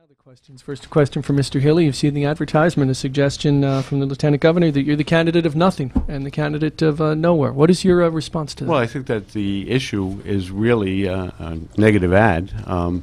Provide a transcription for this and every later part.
Other questions. First, a question for Mr. Hilly. You've seen the advertisement, a suggestion from the Lieutenant Governor that you're the candidate of nothing and the candidate of nowhere. What is your response to that? Well, I think that the issue is really a negative ad.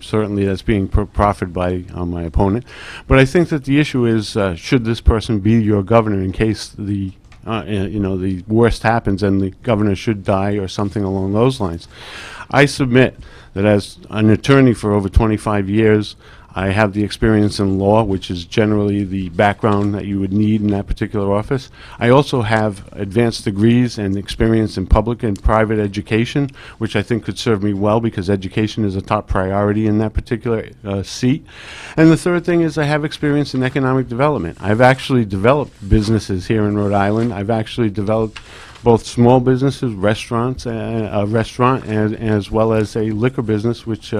Certainly that's being profited by my opponent. But I think that the issue is, should this person be your governor in case the the worst happens and the governor should die or something along those lines? I submit that as an attorney for over 25 years, I have the experience in law, which is generally the background that you would need in that particular office. I also have advanced degrees and experience in public and private education, which I think could serve me well because education is a top priority in that particular seat. And the third thing is I have experience in economic development. I've actually developed businesses here in Rhode Island. I've actually developed both small businesses, restaurants, a restaurant, and as well as a liquor business, which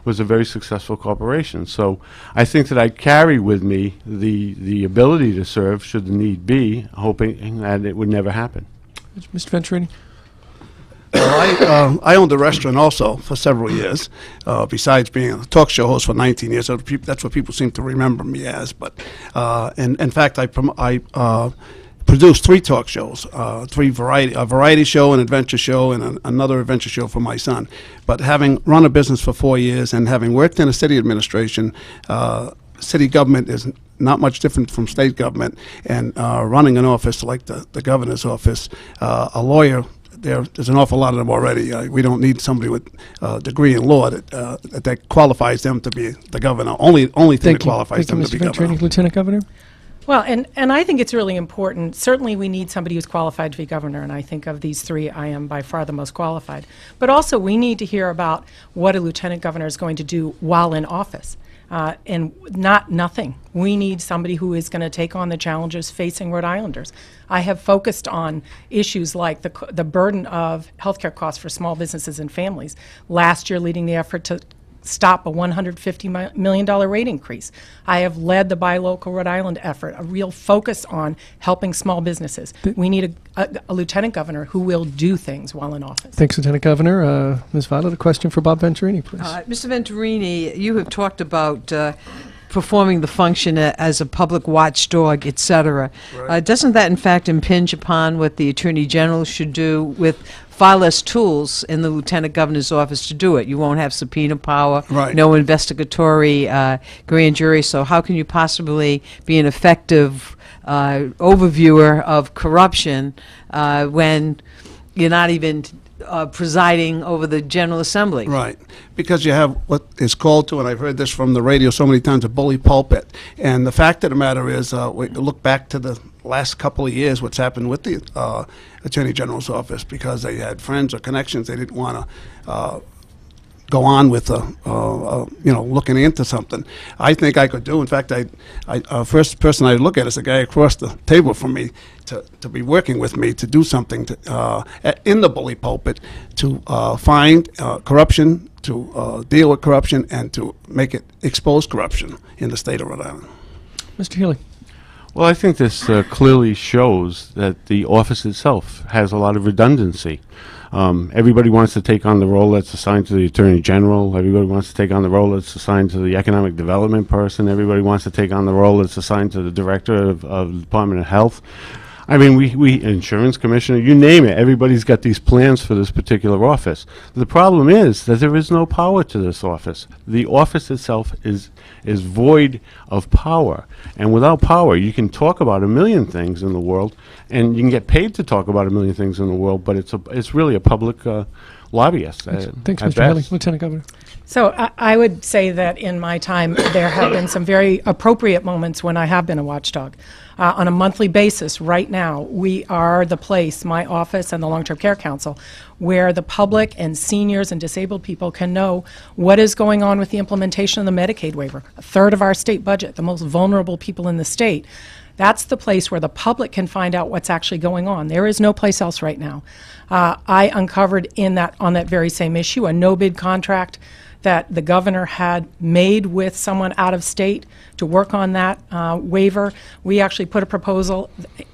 was a very successful corporation. So I think that I carry with me the ability to serve, should the need be, hoping that it would never happen. Mr. Venturini? Well, I owned a restaurant also for several years, besides being a talk show host for 19 years. So that's what people seem to remember me as. But in fact, I produced 3 talk shows, a variety show, an adventure show, and another adventure show for my son. But having run a business for 4 years and having worked in a city administration, city government is not much different from state government. And running an office like the governor's office, a lawyer, there's an awful lot of them already. We don't need somebody with a degree in law that qualifies them to be the governor. Only thing that qualifies them to be governor. Thank you, Lieutenant Governor. Well, and I think it's really important. Certainly we need somebody who's qualified to be governor, and I think of these 3, I am by far the most qualified. But also we need to hear about what a lieutenant governor is going to do while in office, and not nothing. We need somebody who is going to take on the challenges facing Rhode Islanders. I have focused on issues like the burden of healthcare costs for small businesses and families. Last year, leading the effort to stop a $150 million rate increase. I have led the Buy Local Rhode Island effort, a real focus on helping small businesses. We need a lieutenant governor who will do things while in office. Thanks, Lieutenant Governor. Ms. Violet, a question for Bob Venturini, please. Mr. Venturini, you have talked about performing the function as a public watchdog, et cetera. Right. Doesn't that, in fact, impinge upon what the Attorney General should do with far less tools in the Lieutenant Governor's office to do it? You won't have subpoena power, right. No investigatory grand jury, so how can you possibly be an effective overviewer of corruption when you're not even presiding over the General Assembly? Right, because you have what is called to, and I've heard this from the radio so many times, a bully pulpit. And the fact of the matter is, we look back to the last couple of years, what's happened with the Attorney General's office, because they had friends or connections, they didn't want to go on with looking into something. I think I could do. In fact, first person I'd look at is the guy across the table from me to be working with me to do something in the bully pulpit to find corruption, to deal with corruption, and to expose corruption in the state of Rhode Island. Mr. Healy. Well, I think this clearly shows that the office itself has a lot of redundancy. Everybody wants to take on the role that's assigned to the Attorney General. Everybody wants to take on the role that's assigned to the Economic Development person. Everybody wants to take on the role that's assigned to the Director of the Department of Health. I mean, we Insurance Commissioner, you name it. Everybody's got these plans for this particular office. The problem is that there is no power to this office. The office itself is void of power. And without power, you can talk about a million things in the world, and you can get paid to talk about a million things in the world, but it's really a public lobbyist. Thanks, Mr. Haley. Lieutenant Governor. So I would say that in my time, there have been some very appropriate moments when I have been a watchdog. On a monthly basis, right now, we are the place, my office and the Long-Term Care Council, where the public and seniors and disabled people can know what is going on with the implementation of the Medicaid waiver. A third of our state budget, the most vulnerable people in the state, That's the place where the public can find out what's actually going on. There is no place else right now. I uncovered on that very same issue a no-bid contract that the governor had made with someone out of state to work on that waiver. We actually put a proposal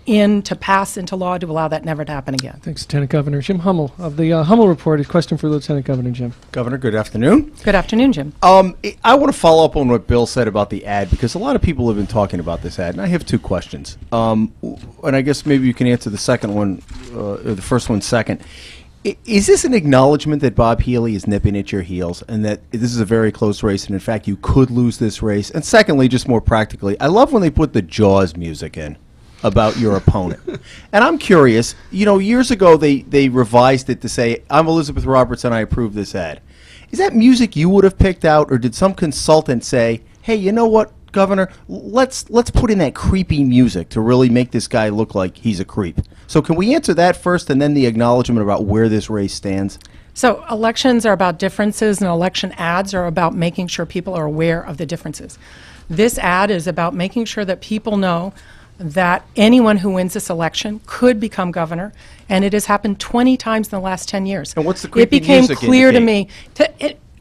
in to pass into law to allow that never to happen again. Thanks, Lieutenant Governor. Jim Hummel of the Hummel Report. A question for Lieutenant Governor Jim. Governor, good afternoon. Good afternoon, Jim. I want to follow up on what Bill said about the ad, because a lot of people have been talking about this ad, and I have two questions. And I guess maybe you can answer the second one, or the first one second. Is this an acknowledgement that Bob Healy is nipping at your heels and that this is a very close race and, in fact, you could lose this race? And secondly, just more practically, I love when they put the Jaws music in about your opponent. And I'm curious, years ago they revised it to say, I'm Elizabeth Roberts and I approve this ad. Is that music you would have picked out, or did some consultant say, hey, you know what, Governor, let's put in that creepy music to really make this guy look like he's a creep? So can we answer that first and then the acknowledgement about where this race stands? So elections are about differences, and election ads are about making sure people are aware of the differences. This ad is about making sure that people know that anyone who wins this election could become governor, and it has happened 20 times in the last 10 years. And what's the creepy music? It became clear to me.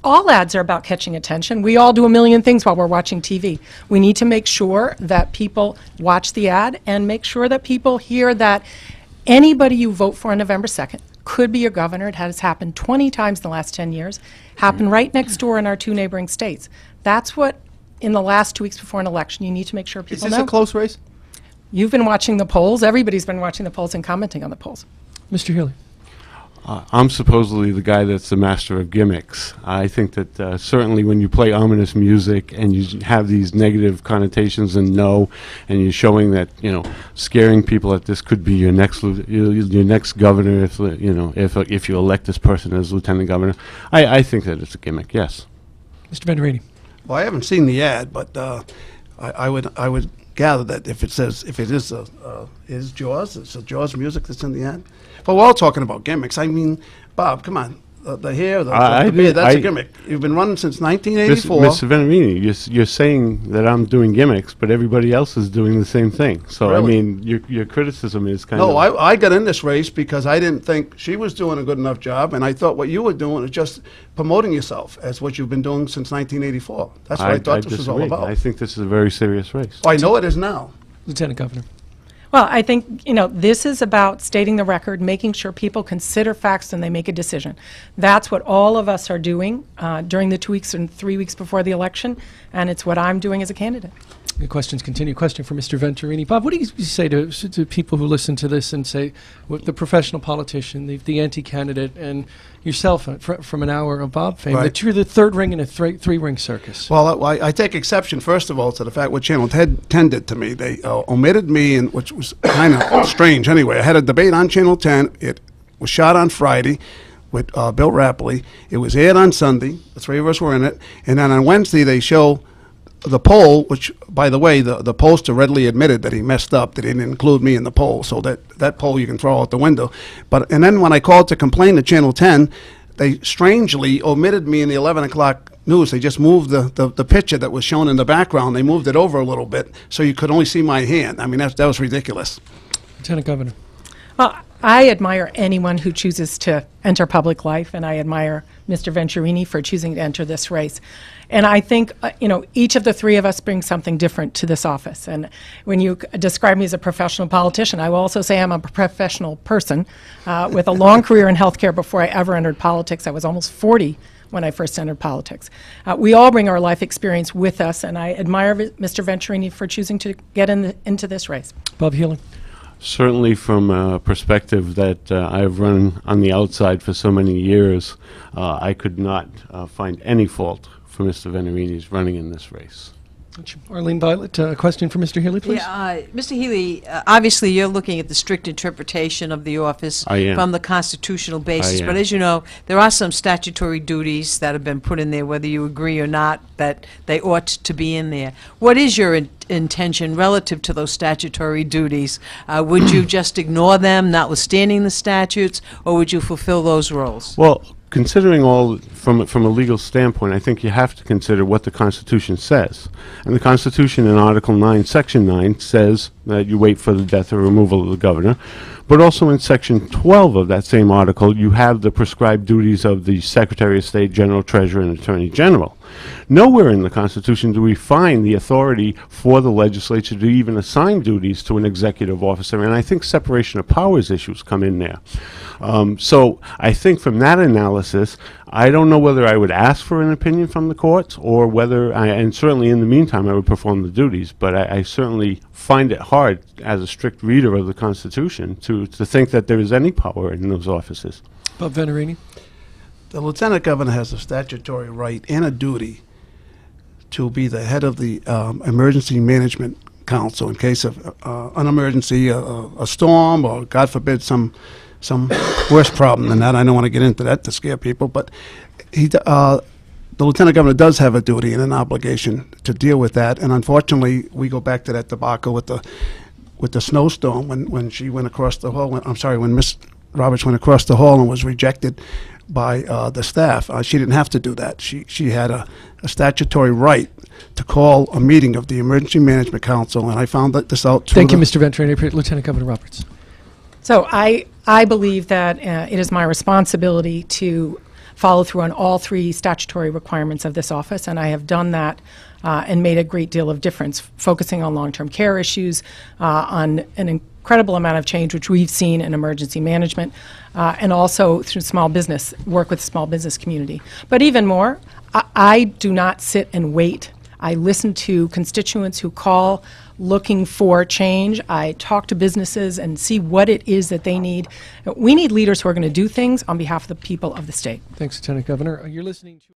All ads are about catching attention. We all do a million things while we're watching TV. We need to make sure that people watch the ad and make sure that people hear that anybody you vote for on November 2nd could be your governor. It has happened 20 times in the last 10 years, happened right next door in our two neighboring states. That's what, in the last 2 weeks before an election, you need to make sure people know. Is this a close race? You've been watching the polls. Everybody's been watching the polls and commenting on the polls. Mr. Healy. I'm supposedly the guy that's the master of gimmicks. I think that certainly when you play ominous music and you have these negative connotations and and you're showing that, scaring people that this could be your next governor if you elect this person as lieutenant governor, I think that it's a gimmick. Yes. Mr. Venturini. Well, I haven't seen the ad, but I would gather that if it is Jaws, it's a Jaws music that's in the ad. But we're all talking about gimmicks. I mean, Bob, come on. The hair, the beard, that's a gimmick. You've been running since 1984. Mr. Venturini, you're saying that I'm doing gimmicks, but everybody else is doing the same thing. So, Really? I mean, your criticism is kind of... No, I got in this race because I didn't think she was doing a good enough job, and I thought what you were doing was just promoting yourself as what you've been doing since 1984. That's what I thought this was all disagree. about. I think this is a very serious race. I know it is now. Lieutenant Governor. Well, I think, this is about stating the record, making sure people consider facts when they make a decision. That's what all of us are doing during the 2 weeks and 3 weeks before the election, and it's what I'm doing as a candidate. The questions continue. Question for Mr. Venturini. Bob, what do you say to people who listen to this and say, the professional politician, the anti-candidate, and yourself from an hour of Bob fame, Right. that you're the third ring in a three-ring circus? Well, I take exception, first of all, to the fact what Channel 10 did to me. They omitted me, which was kind of strange anyway. I had a debate on Channel 10. It was shot on Friday with Bill Rapley. It was aired on Sunday. The three of us were in it. And then on Wednesday, they show the poll, which, by the way, the pollster readily admitted that he messed up, that he didn't include me in the poll. So that poll you can throw out the window. And then when I called to complain to Channel 10, they strangely omitted me in the 11 o'clock news. They just moved the picture that was shown in the background. They moved it over a little bit so you could only see my hand. I mean, that was ridiculous. Lieutenant Governor. Well, I admire anyone who chooses to enter public life, and I admire Mr. Venturini for choosing to enter this race. And I think, each of the three of us brings something different to this office. And when you describe me as a professional politician, I will also say I'm a professional person with a long career in healthcare before I ever entered politics. I was almost 40 when I first entered politics. We all bring our life experience with us, and I admire Mr. Venturini for choosing to get into this race. Bob Healy. Certainly from a perspective that I've run on the outside for so many years, I could not find any fault for Mr. Venturini's running in this race. Arlene Violet, a question for Mr. Healy, please. Yeah, Mr. Healy, obviously you're looking at the strict interpretation of the office I am. from the constitutional basis, I but am. as you know, there are some statutory duties that have been put in there, whether you agree or not, that they ought to be in there. What is your intention relative to those statutory duties? Would you just ignore them, notwithstanding the statutes, or would you fulfill those roles? Well, considering all from a legal standpoint, I think you have to consider what the Constitution says. And the Constitution in Article 9, Section 9 says that you wait for the death or removal of the governor. But also in Section 12 of that same article, you have the prescribed duties of the Secretary of State, General Treasurer, and Attorney General. Nowhere in the Constitution do we find the authority for the legislature to even assign duties to an executive officer, and I think separation of powers issues come in there. So I think from that analysis, I don't know whether I would ask for an opinion from the courts or whether, and certainly in the meantime, I would perform the duties, but I certainly find it hard as a strict reader of the Constitution to think that there is any power in those offices. Bob Venturini? The lieutenant governor has a statutory right and a duty to be the head of the emergency management council in case of an emergency, a storm, or God forbid some worse problem than that. I don't want to get into that to scare people, but the lieutenant governor does have a duty and an obligation to deal with that. And unfortunately, we go back to that debacle with the snowstorm when she went across the hall. When Miss Roberts went across the hall and was rejected by the staff. She didn't have to do that. She had a statutory right to call a meeting of the Emergency Management Council, and I found this out. Thank you, Mr. Venturini. Lieutenant Governor Roberts. So I believe that it is my responsibility to follow through on all three statutory requirements of this office, and I have done that and made a great deal of difference, focusing on long-term care issues, on an incredible amount of change which we've seen in emergency management, and also through small business, work with the small business community. But even more, I do not sit and wait. I listen to constituents who call looking for change. I talk to businesses and see what it is that they need. We need leaders who are going to do things on behalf of the people of the state. Thanks, Lieutenant Governor. You're listening to